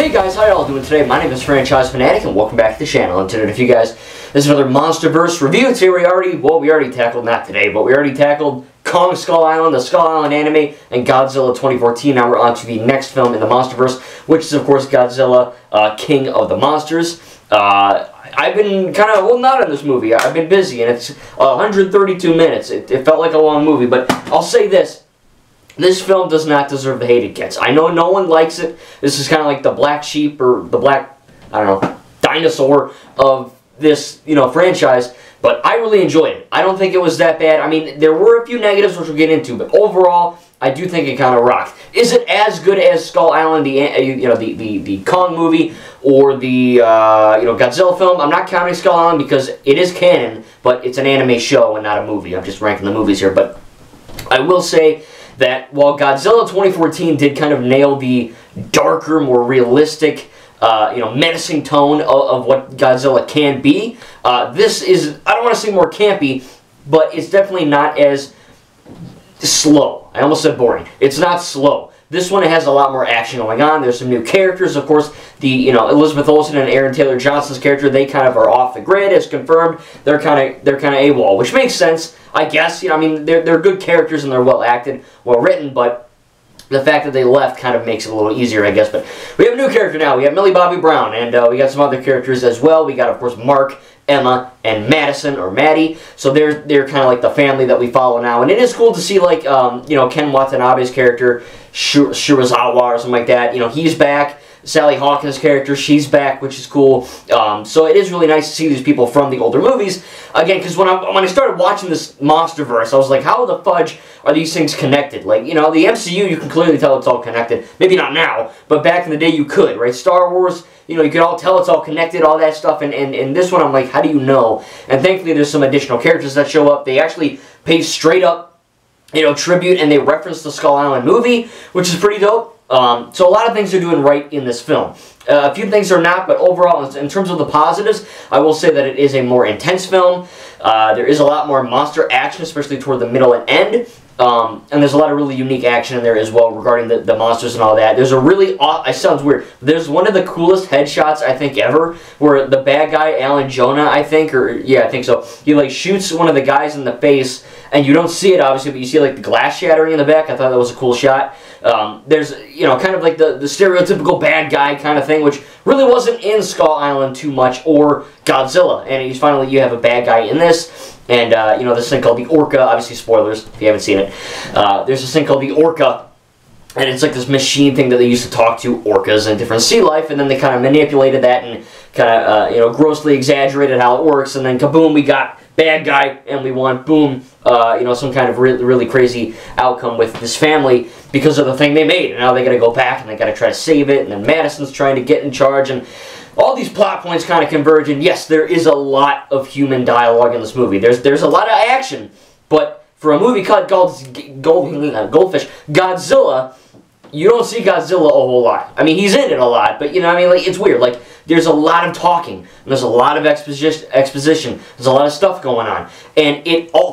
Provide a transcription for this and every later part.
Hey guys, how y'all doing today? My name is Franchise Fanatic and welcome back to the channel. And today, for you guys, this is another MonsterVerse review. Today we already tackled, not today, but we already tackled Kong Skull Island, the Skull Island anime, and Godzilla 2014. Now we're on to the next film in the MonsterVerse, which is of course Godzilla, King of the Monsters. I've been kind of, well, not in this movie. I've been busy, and it's 132 minutes. It felt like a long movie, but I'll say this. This film does not deserve the hate it gets. I know no one likes it. This is kind of like the black sheep or the black, I don't know, dinosaur of this, franchise. But I really enjoyed it. I don't think it was that bad. I mean, there were a few negatives which we'll get into, but overall, I do think it kind of rocked. Is it as good as Skull Island, the Kong movie, or the Godzilla film? I'm not counting Skull Island because it is canon, but it's an anime show and not a movie. I'm just ranking the movies here, but I will say that while Godzilla 2014 did kind of nail the darker, more realistic, menacing tone of what Godzilla can be, this is, I don't want to say more campy, but it's definitely not as slow. I almost said boring. It's not slow. This one has a lot more action going on. There's some new characters. Of course, the Elizabeth Olsen and Aaron Taylor Johnson's character, they kind of are off the grid, as confirmed. They're kind of AWOL, which makes sense, I guess. I mean, they're good characters and they're well acted, well written, but the fact that they left kind of makes it a little easier, I guess. But we have a new character now. We have Millie Bobby Brown, and we got some other characters as well. We got, of course, Mark, Emma, and Madison, or Maddie. So they're kind of like the family that we follow now. And it is cool to see, like, Ken Watanabe's character, Shirazawa, or something like that. He's back. Sally Hawkins' character, she's back, which is cool. So it is really nice to see these people from the older movies. Again, because when I started watching this MonsterVerse, I was like, how the fudge are these things connected? Like, the MCU, you can clearly tell it's all connected. Maybe not now, but back in the day you could, right? Star Wars, you could all tell it's all connected, all that stuff. And this one, I'm like, how do you know? And thankfully, there's some additional characters that show up. They actually pay straight up, tribute, and they reference the Skull Island movie, which is pretty dope. So a lot of things are doing right in this film. A few things are not, but overall, in terms of the positives, I will say that it is a more intense film. There is a lot more monster action, especially toward the middle and end. And there's a lot of really unique action in there as well regarding the monsters and all that. There's a really, it sounds weird, there's one of the coolest headshots I think ever, where the bad guy, Alan Jonah, I think, or yeah, I think so, he like shoots one of the guys in the face, and you don't see it obviously, but you see like the glass shattering in the back. I thought that was a cool shot. There's, kind of like the stereotypical bad guy kind of thing, which really wasn't in Skull Island too much, or Godzilla, and he's finally, you have a bad guy in this. And, this thing called the Orca, obviously spoilers if you haven't seen it. There's this thing called the Orca, and it's like this machine thing that they used to talk to orcas and different sea life, and then they kind of manipulated that and kind of, grossly exaggerated how it works, and then kaboom, we got bad guy, and we want, boom, some kind of really crazy outcome with this family because of the thing they made. And now they got to go back, and they got to try to save it, and then Madison's trying to get in charge, and all these plot points kind of converge, and yes, there is a lot of human dialogue in this movie. There's a lot of action, but for a movie called Goldfish, Godzilla, you don't see Godzilla a whole lot. I mean, he's in it a lot, but like, it's weird. Like, there's a lot of talking, and there's a lot of exposition. There's a lot of stuff going on, and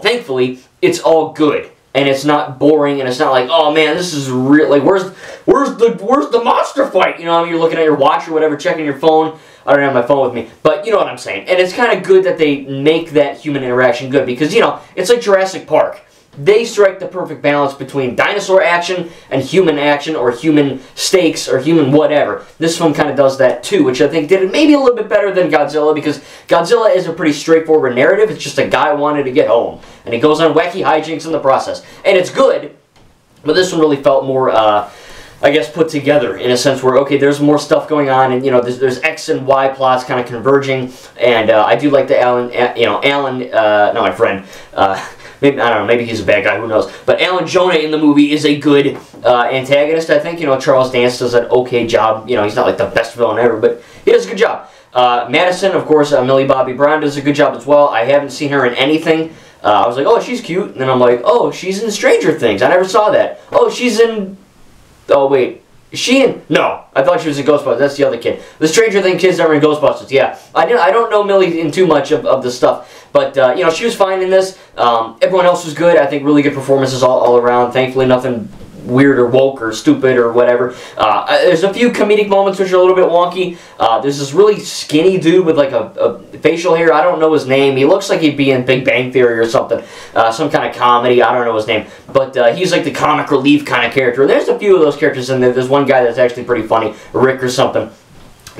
thankfully, it's all good. And it's not boring, and it's not like, oh man, this is real. Like, where's the monster fight? You're looking at your watch or whatever, checking your phone. I don't have my phone with me, but you know what I'm saying. And it's kind of good that they make that human interaction good because it's like Jurassic Park. They strike the perfect balance between dinosaur action and human action, or human stakes, or human whatever. This film kind of does that too, which I think did it maybe a little bit better than Godzilla, because Godzilla is a pretty straightforward narrative. It's just a guy wanted to get home, and he goes on wacky hijinks in the process. And it's good, but this one really felt more, I guess, put together in a sense where, okay, there's more stuff going on, and there's X and Y plots kind of converging, and I do like the Alan, not my friend, maybe, I don't know, maybe he's a bad guy, who knows. But Alan Jonah in the movie is a good antagonist, I think. Charles Dance does an okay job. He's not like the best villain ever, but he does a good job. Madison, of course, Millie Bobby Brown does a good job as well. I haven't seen her in anything. I was like, oh, she's cute. And then I'm like, oh, she's in Stranger Things. I never saw that. Oh, she's in... Oh, wait. Is she in... No. I thought she was in Ghostbusters. That's the other kid. The Stranger Things kids that were in Ghostbusters. Yeah. I don't know Millie in too much of the stuff. But, she was fine in this. Everyone else was good. I think really good performances all around. Thankfully, nothing weird or woke or stupid or whatever. There's a few comedic moments which are a little bit wonky. There's this really skinny dude with like a facial hair. I don't know his name. He looks like he'd be in Big Bang Theory or something. Some kind of comedy. I don't know his name. But he's like the comic relief kind of character. There's a few of those characters in there. There's one guy that's actually pretty funny, Rick or something.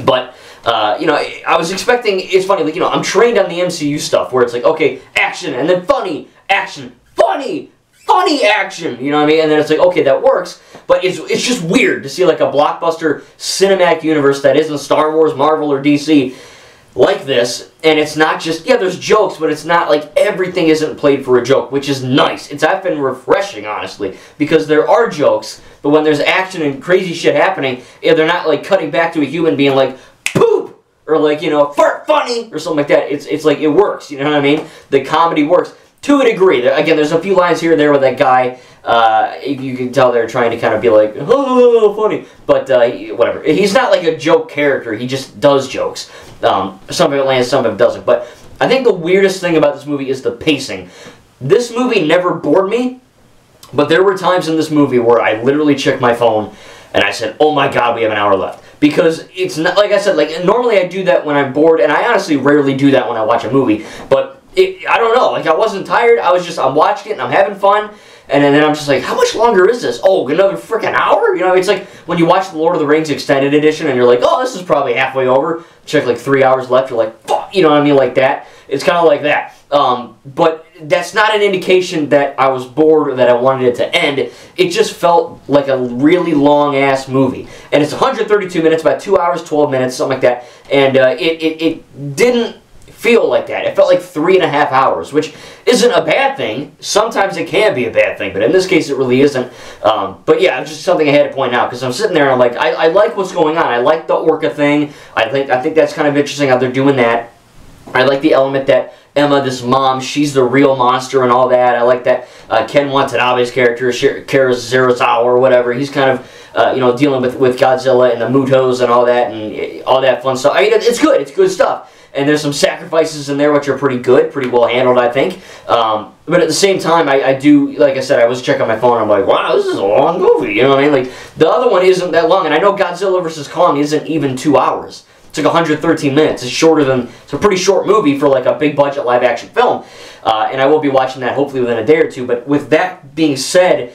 But you know, I was expecting, it's funny, like, you know, I'm trained on the MCU stuff where it's like, okay, action, and then funny, action, funny action, you know what I mean? And then it's like, okay, that works, but it's just weird to see like a blockbuster cinematic universe that isn't Star Wars, Marvel, or DC like this, and it's not just, yeah, there's jokes, but it's not like everything isn't played for a joke, which is nice. I've been refreshing, honestly, because there are jokes, but when there's action and crazy shit happening, yeah, they're not like cutting back to a human being like, poop, or like, you know, fart funny, or something like that. It's like, it works, you know what I mean? The comedy works to a degree. Again, there's a few lines here and there with that guy. You can tell they're trying to kind of be like, oh, funny, but whatever. He's not like a joke character. He just does jokes. Some of it lands, some of it doesn't. But I think the weirdest thing about this movie is the pacing. This movie never bored me, but there were times in this movie where I literally checked my phone and I said, oh my god, we have an hour left. Because it's not, like I said, like normally I do that when I'm bored, and I honestly rarely do that when I watch a movie, but I don't know, like I wasn't tired, I'm watching it and I'm having fun, and then I'm just like, how much longer is this? Oh, another freaking hour? You know, it's like when you watch the Lord of the Rings Extended Edition and you're like, oh, this is probably halfway over, check like 3 hours left, you're like, fuck, you know what I mean, like that. It's kind of like that. But that's not an indication that I was bored or that I wanted it to end. It just felt like a really long-ass movie. And it's 132 minutes, about 2 hours, 12 minutes, something like that. And it didn't feel like that. It felt like 3.5 hours, which isn't a bad thing. Sometimes it can be a bad thing, but in this case it really isn't. But yeah, it's just something I had to point out, because I'm sitting there and I'm like, I like what's going on. I like the orca thing. I think that's kind of interesting how they're doing that. I like the element that Emma, this mom, she's the real monster and all that. I like that Ken Watanabe's character, Kara Zarazawa or whatever, he's kind of, you know, dealing with Godzilla and the Mutos and all that fun stuff. I mean, it's good. It's good stuff. And there's some sacrifices in there which are pretty good, pretty well handled, I think. But at the same time, I do, like I said, I was checking my phone and I'm like, wow, this is a long movie, you know what I mean? Like, the other one isn't that long, and I know Godzilla vs. Kong isn't even 2 hours. It's like 113 minutes. It's shorter than, it's a pretty short movie for like a big budget live action film. And I will be watching that hopefully within a day or two. But with that being said,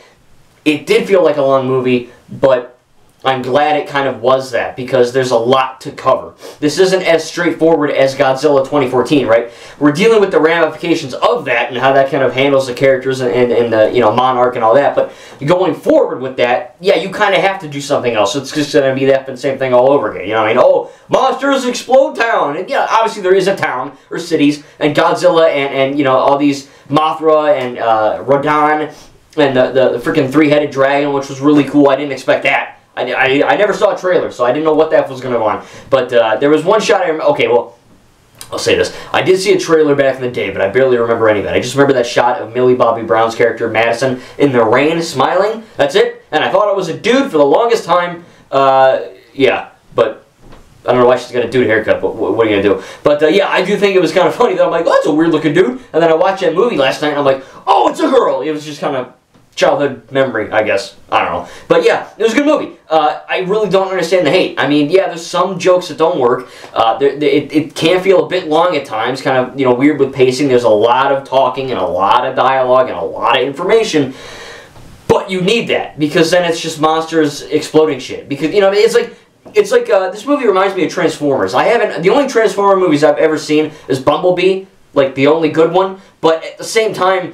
it did feel like a long movie, but I'm glad it kind of was that, because there's a lot to cover. This isn't as straightforward as Godzilla 2014, right? We're dealing with the ramifications of that and how that kind of handles the characters and the, you know, Monarch and all that. But going forward with that, yeah, you kind of have to do something else. It's just going to be that same thing all over again. You know what I mean? Oh, monsters explode town. And yeah, obviously there is a town or cities, and Godzilla and you know, all these Mothra and Rodan and the freaking three-headed dragon, which was really cool. I didn't expect that. I never saw a trailer, so I didn't know what the F was going to go on. But there was one shot I remember. Okay, well, I'll say this. I did see a trailer back in the day, but I barely remember any of it. I just remember that shot of Millie Bobby Brown's character, Madison, in the rain, smiling. That's it. And I thought it was a dude for the longest time. Yeah, but I don't know why she's got a dude haircut, but what are you going to do? But yeah, I do think it was kind of funny that I'm like, oh, that's a weird-looking dude. And then I watched that movie last night, and I'm like, oh, it's a girl. It was just kind of childhood memory, I guess. I don't know. But yeah, it was a good movie. I really don't understand the hate. I mean, yeah, there's some jokes that don't work. It can feel a bit long at times, kind of, you know, weird with pacing. There's a lot of talking and a lot of dialogue and a lot of information. But you need that, because then it's just monsters exploding shit. Because, you know, it's like this movie reminds me of Transformers. The only Transformer movies I've ever seen is Bumblebee, like the only good one. But at the same time,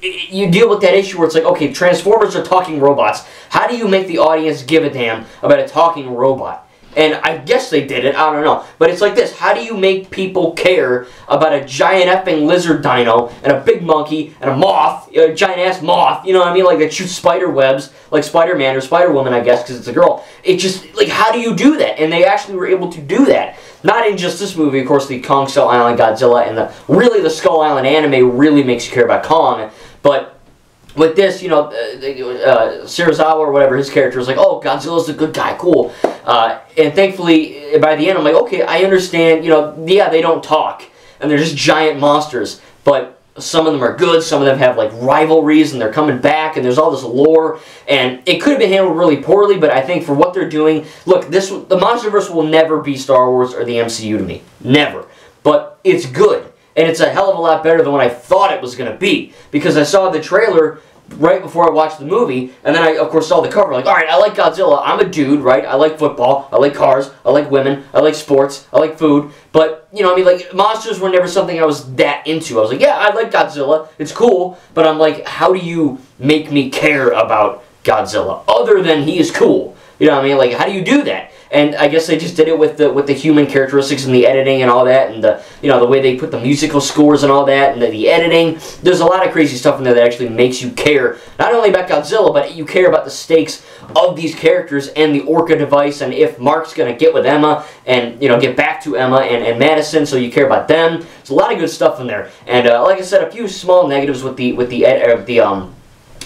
you deal with that issue where it's like, okay, Transformers are talking robots. How do you make the audience give a damn about a talking robot? And I guess they did it, I don't know. But it's like this, how do you make people care about a giant effing lizard dino and a big monkey and a moth, a giant-ass moth, you know what I mean, like that shoots spider webs, like Spider-Man or Spider-Woman, I guess, because it's a girl. It just, like, how do you do that? And they actually were able to do that. Not in just this movie, of course, the Kong Skull Island Godzilla, and the Skull Island anime really makes you care about Kong. But with this, you know, Serizawa or whatever, his character is like, oh, Godzilla's the good guy, cool. And thankfully, by the end, I'm like, okay, I understand, you know, yeah, they don't talk, and they're just giant monsters, but some of them are good, some of them have like rivalries and they're coming back and there's all this lore, and it could have been handled really poorly, but I think for what they're doing, look, the MonsterVerse will never be Star Wars or the MCU to me. Never. But it's good. And it's a hell of a lot better than what I thought it was going to be. Because I saw the trailer right before I watched the movie, and then I, of course, saw the cover. Like, alright, I like Godzilla. I'm a dude, right? I like football. I like cars. I like women. I like sports. I like food. But, you know, I mean, like, monsters were never something I was that into. I was like, yeah, I like Godzilla. It's cool. But I'm like, how do you make me care about Godzilla? Other than he is cool. You know what I mean? Like, how do you do that? And I guess they just did it with the human characteristics and the editing and all that, and the, you know, the way they put the musical scores and all that, and the editing. There's a lot of crazy stuff in there that actually makes you care, not only about Godzilla, but you care about the stakes of these characters and the Orca device, and if Mark's going to get with Emma and, you know, get back to Emma and Madison, so you care about them. There's a lot of good stuff in there. And like I said, a few small negatives with the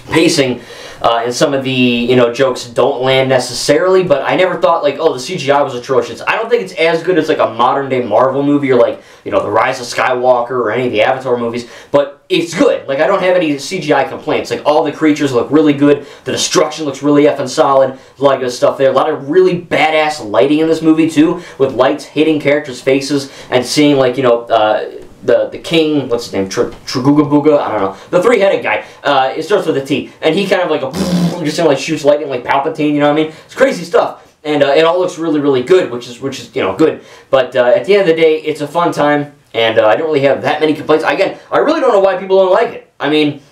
pacing. And some of the, you know, jokes don't land necessarily, but I never thought, like, oh, the CGI was atrocious. I don't think it's as good as, like, a modern-day Marvel movie or, like, you know, The Rise of Skywalker or any of the Avatar movies, but it's good. Like, I don't have any CGI complaints. Like, all the creatures look really good. The destruction looks really effing solid. There's a lot of good stuff there. A lot of really badass lighting in this movie, too, with lights hitting characters' faces and seeing, like, you know, the king, what's his name, Trugugabooga, I don't know, the three-headed guy, it starts with a T, and he kind of like just like shoots lightning like Palpatine, you know what I mean? It's crazy stuff, and it all looks really, really good, which is you know, good, but at the end of the day, it's a fun time, and I don't really have that many complaints. Again, I really don't know why people don't like it. I mean,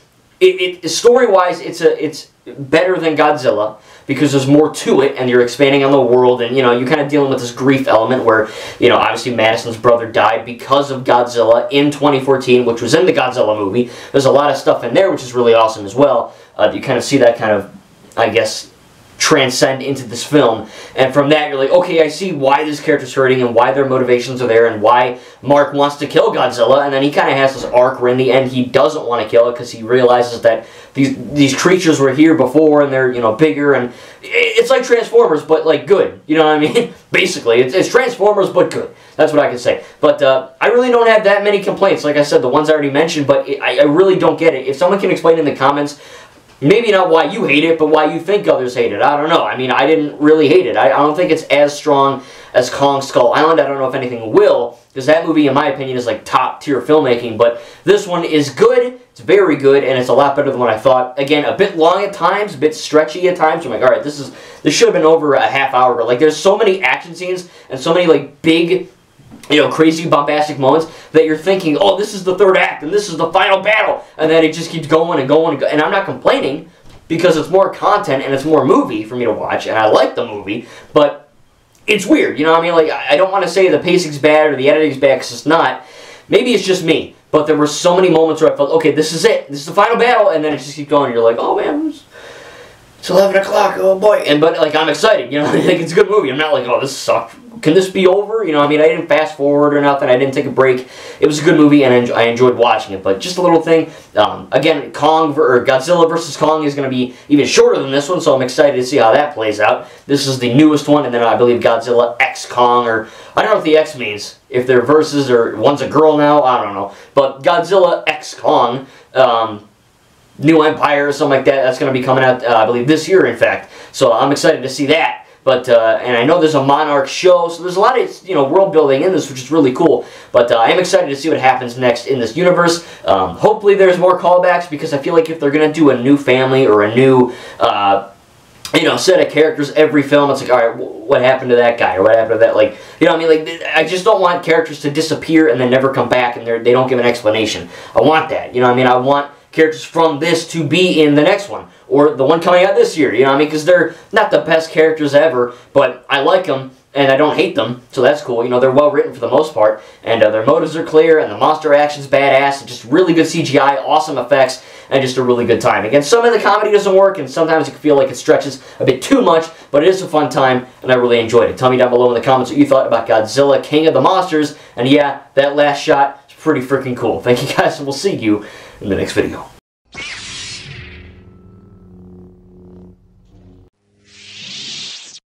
story-wise, it's better than Godzilla, because there's more to it, and you're expanding on the world, and, you know, you're kind of dealing with this grief element where, you know, obviously Madison's brother died because of Godzilla in 2014, which was in the Godzilla movie. There's a lot of stuff in there, which is really awesome as well. You kind of see that kind of, I guess, transcend into this film, and from that you're like, okay, I see why this character's hurting and why their motivations are there and why Mark wants to kill Godzilla, and then he kind of has this arc where in the end he doesn't want to kill it because he realizes that these creatures were here before and they're, you know, bigger, and it's like Transformers but like good, you know what I mean? Basically, it's Transformers but good. That's what I can say. But I really don't have that many complaints. Like I said, the ones I already mentioned, but I really don't get it. If someone can explain in the comments, maybe not why you hate it, but why you think others hate it. I don't know. I mean, I didn't really hate it. I don't think it's as strong as Kong Skull Island. I don't know if anything will, because that movie, in my opinion, is like top-tier filmmaking. But this one is good. It's very good, and it's a lot better than what I thought. Again, a bit long at times, a bit stretchy at times. I'm like, all right, this should have been over a half hour. But like, there's so many action scenes and so many like big, you know, crazy bombastic moments that you're thinking, oh, this is the third act and this is the final battle, and then it just keeps going and going and going. And I'm not complaining, because it's more content and it's more movie for me to watch, and I like the movie, but it's weird, you know what I mean? Like, I don't want to say the pacing's bad or the editing's bad, because it's not. Maybe it's just me, but there were so many moments where I felt, okay, this is it, this is the final battle, and then it just keeps going, and you're like, oh man, it's 11 o'clock, oh boy, but like, I'm excited, you know, like, it's a good movie. I'm not like, oh, this sucked. Can this be over? You know, I mean, I didn't fast forward or nothing. I didn't take a break. It was a good movie, and I enjoyed watching it. But just a little thing. Again, Godzilla vs. Kong is going to be even shorter than this one, so I'm excited to see how that plays out. This is the newest one, and then I believe Godzilla X Kong, or I don't know what the X means. If they're versus, or one's a girl now, I don't know. But Godzilla X Kong, New Empire or something like that, that's going to be coming out, I believe, this year, in fact. So I'm excited to see that. But, and I know there's a Monarch show, so there's a lot of, you know, world building in this, which is really cool. But I am excited to see what happens next in this universe. Hopefully there's more callbacks, because I feel like if they're going to do a new family or a new, you know, set of characters every film, it's like, all right, what happened to that guy, or what happened to that, like, you know what I mean? Like, I just don't want characters to disappear and then never come back, and they don't give an explanation. I want that, you know what I mean? I want characters from this to be in the next one, or the one coming out this year, you know what I mean? Because they're not the best characters ever, but I like them, and I don't hate them, so that's cool. You know, they're well written for the most part, and their motives are clear, and the monster action's badass, and just really good CGI, awesome effects, and just a really good time. Again, some of the comedy doesn't work, and sometimes it can feel like it stretches a bit too much, but it is a fun time, and I really enjoyed it. Tell me down below in the comments what you thought about Godzilla, King of the Monsters, and yeah, that last shot is pretty freaking cool. Thank you guys, and we'll see you in the next video.